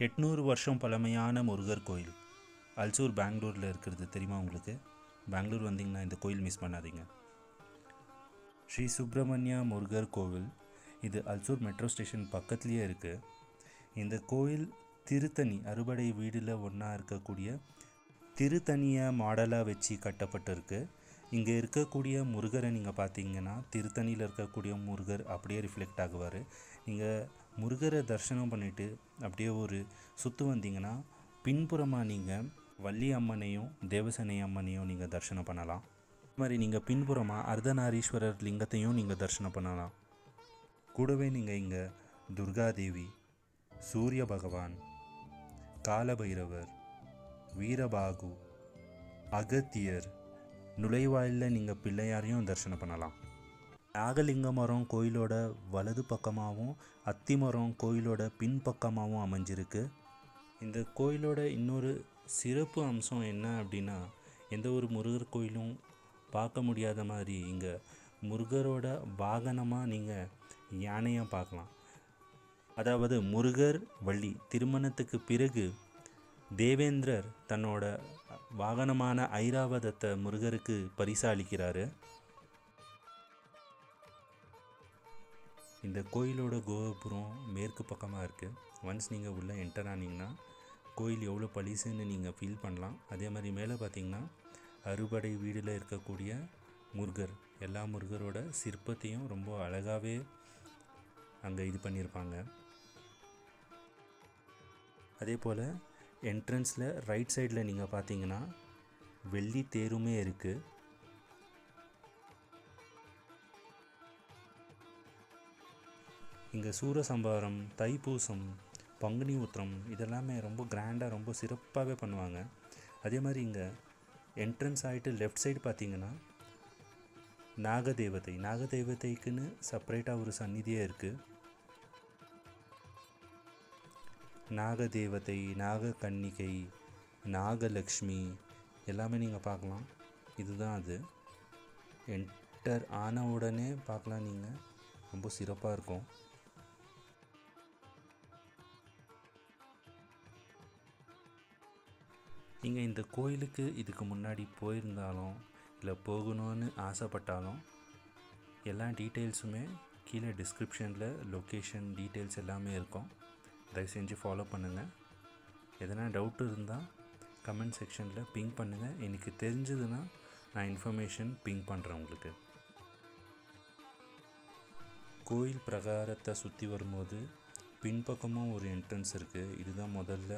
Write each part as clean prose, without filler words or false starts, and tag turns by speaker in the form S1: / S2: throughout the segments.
S1: 800 வருஷம் பழமையான முருகர் கோயில் அல்சூர் பெங்களூரில் இருக்கிறது தெரியுமா உங்களுக்கு? பெங்களூர் வந்தீங்கன்னா இந்த கோயில் மிஸ் பண்ணாதீங்க. ஸ்ரீ சுப்பிரமணிய முருகர் கோவில் இது அல்சூர் மெட்ரோ ஸ்டேஷன் பக்கத்துலேயே இருக்குது. இந்த கோயில் திருத்தணி அறுபடை வீடில் ஒன்றா இருக்கக்கூடிய திருத்தணியை மாடலாக வச்சு கட்டப்பட்டிருக்கு. இங்கே இருக்கக்கூடிய முருகரை நீங்கள் பார்த்தீங்கன்னா திருத்தணியில் இருக்கக்கூடிய முருகர் அப்படியே ரிஃப்ளெக்ட் ஆகுவார். நீங்கள் முருகரை தரிசனம் பண்ணிவிட்டு அப்படியே ஒரு சுற்று வந்தீங்கன்னா பின்புறமாக நீங்கள் வள்ளி அம்மனையும் தேவசேனை அம்மனையும் நீங்கள் தரிசனம் பண்ணலாம். இது மாதிரி நீங்கள் பின்புறமாக அர்த்தநாரீஸ்வரர் லிங்கத்தையும் நீங்கள் தரிசனம் பண்ணலாம். கூடவே நீங்கள் இங்கே துர்காதேவி, சூரிய பகவான், காலபைரவர், வீரபாகு, அகத்தியர், நுழைவாயிலில் நீங்கள் பிள்ளையாரையும் தரிசனம் பண்ணலாம். நாகலிங்க மரம் கோயிலோட வலது பக்கமாகவும் அத்தி மரம் கோயிலோட பின்பக்கமாகவும் அமைஞ்சிருக்கு. இந்த கோயிலோட இன்னொரு சிறப்பு அம்சம் என்ன அப்படின்னா, எந்த ஒரு முருகர் கோயிலும் பார்க்க முடியாத மாதிரி இங்கே முருகரோட வாகனமாக நீங்கள் யானையை பார்க்கலாம். அதாவது முருகர் வள்ளி திருமணத்துக்கு பிறகு தேவேந்திரர் தன்னோட வாகனமான ஐராவதத்தை முருகருக்கு பரிசளிக்கிறாரு. இந்த கோயிலோட கோபுரம் மேற்கு பக்கமாக இருக்குது. ஒன்ஸ் நீங்கள் உள்ளே என்டர் ஆனீங்கன்னா கோயில் எவ்வளோ பளிசுன்னு நீங்கள் ஃபீல் பண்ணலாம். அதே மாதிரி மேலே பார்த்தீங்கன்னா அறுபடை வீடில் இருக்கக்கூடிய முருகர், எல்லா முருகரோட சிற்பத்தையும் ரொம்ப அழகாகவே அங்கே இது பண்ணியிருப்பாங்க. அதே போல் என்ட்ரன்ஸில் ரைட் சைடில் நீங்கள் பார்த்தீங்கன்னா வெள்ளி தேருமே இருக்குது. இங்கே சூரசம்பாரம், தைப்பூசம், பங்குனி உத்திரம் இதெல்லாமே ரொம்ப கிராண்டாக ரொம்ப சிறப்பாகவே பண்ணுவாங்க. அதே மாதிரி இங்கே என்ட்ரன்ஸ் ஆகிட்டு லெஃப்ட் சைடு பார்த்தீங்கன்னா நாகதேவதைக்குன்னு செப்பரேட்டாக ஒரு சந்நிதியே இருக்குது. நாகதேவதை, நாகக்கன்னிகை, நாகலக்ஷ்மி எல்லாமே நீங்கள் பார்க்கலாம். இதுதான் அது. என்டர் ஆன உடனே பார்க்கலாம், நீங்கள் ரொம்ப சிறப்பாக இருக்கும். நீங்கள் இந்த கோயிலுக்கு இதுக்கு முன்னாடி போயிருந்தாலும் இல்லை போகணும்னு ஆசைப்பட்டாலும் எல்லா டீட்டெயில்ஸுமே கீழே டிஸ்கிரிப்ஷனில் லொக்கேஷன் டீட்டெயில்ஸ் எல்லாமே இருக்கும். தயவு செஞ்சு ஃபாலோ பண்ணுங்கள். எதனா டவுட் இருந்தால் கமெண்ட் செக்ஷனில் பிங் பண்ணுங்கள். எனக்கு தெரிஞ்சதுன்னா நான் இன்ஃபர்மேஷன் பிங் பண்ணுறேன் உங்களுக்கு. கோயில் பிரகாரத்தை சுற்றி வரும்போது பின்பக்கமாக ஒரு என்ட்ரன்ஸ் இருக்குது. இதுதான் முதல்ல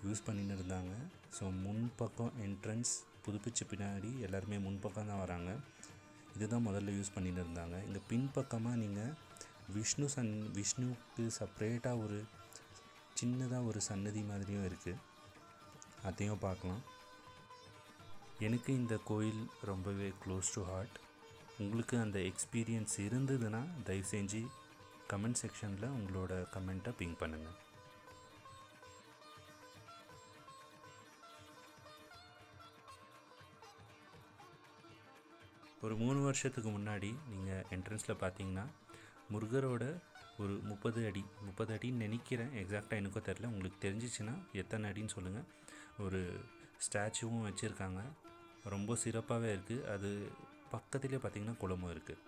S1: யூஸ் பண்ணின்னு இருந்தாங்க. ஸோ முன்பக்கம் என்ட்ரன்ஸ் புதுப்பிச்ச பின்னாடி எல்லாருமே முன்பக்கம் தான் வராங்க. இதுதான் முதல்ல யூஸ் பண்ணின்னு இருந்தாங்க. இங்கே பின்பக்கமாக நீங்கள் விஷ்ணுவுக்கு செப்ரேட்டாக ஒரு சின்னதாக ஒரு சன்னதி மாதிரியும் இருக்குது. அதையும் பார்க்கலாம். எனக்கு இந்த கோயில் ரொம்பவே க்ளோஸ் டு ஹார்ட். உங்களுக்கு அந்த எக்ஸ்பீரியன்ஸ் இருந்ததுன்னா தயவு செஞ்சு கமெண்ட் செக்ஷனில் உங்களோட கமெண்ட்டை பிங் பண்ணுங்கள். ஒரு 3 வருஷத்துக்கு முன்னாடி நீங்கள் என்ட்ரன்ஸில் பார்த்தீங்கன்னா முருகரோட ஒரு 30 அடின்னு நினைக்கிறேன். எக்ஸாக்டாக எனக்கும் தெரில. உங்களுக்கு தெரிஞ்சிச்சுன்னா எத்தனை அடின்னு சொல்லுங்கள். ஒரு ஸ்டாச்சுவும் வச்சுருக்காங்க. ரொம்ப சிறப்பாகவே இருக்குது. அது பக்கத்துலேயே பார்த்திங்கன்னா குளமும் இருக்குது.